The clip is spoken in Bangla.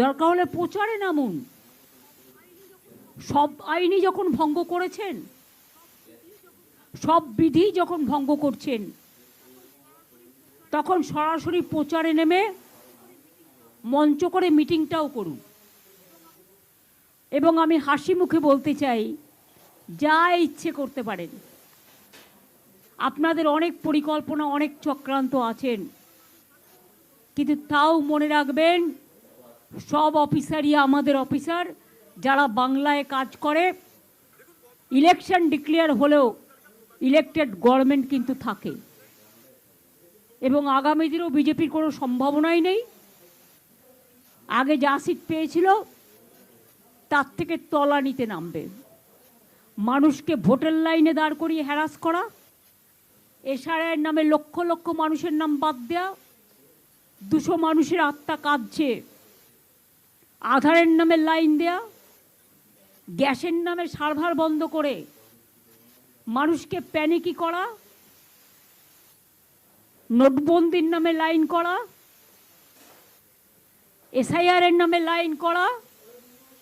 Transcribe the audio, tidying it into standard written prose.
দরকার হলে প্রচারে নামুন। সব আইনই যখন ভঙ্গ করেছেন, সব বিধি যখন ভঙ্গ করছেন, তখন সরাসরি প্রচারে নেমে মঞ্চ করে মিটিংটাও করুন। এবং আমি হাসি মুখে বলতে চাই, যা ইচ্ছে করতে পারেন। আপনাদের অনেক পরিকল্পনা, অনেক চক্রান্ত আছেন, কিন্তু তাও মনে রাখবেন, সব অফিসারই আমাদের অফিসার, যারা বাংলায় কাজ করে। ইলেকশন ডিক্লেয়ার হলেও ইলেক্টেড গভর্নমেন্ট কিন্তু থাকে, এবং আগামী দিনেও বিজেপির কোনো সম্ভাবনাই নেই। আগে যা সিট পেয়েছিল তার থেকে তলানিতে নামবে। মানুষকে ভোটের লাইনে দাঁড় করিয়ে হ্যারাস করা, এসআইআর নামে লক্ষ লক্ষ মানুষের নাম বাদ দেওয়া, 200 মানুষের আত্মা কাঁদছে, আধারের নামে লাইন দেয়া, গ্যাসের নামে সার্ভার বন্ধ করে মানুষকে প্যানিকি করা, নোটবন্দির নামে লাইন করা, এসআইআর এর নামে লাইন করা,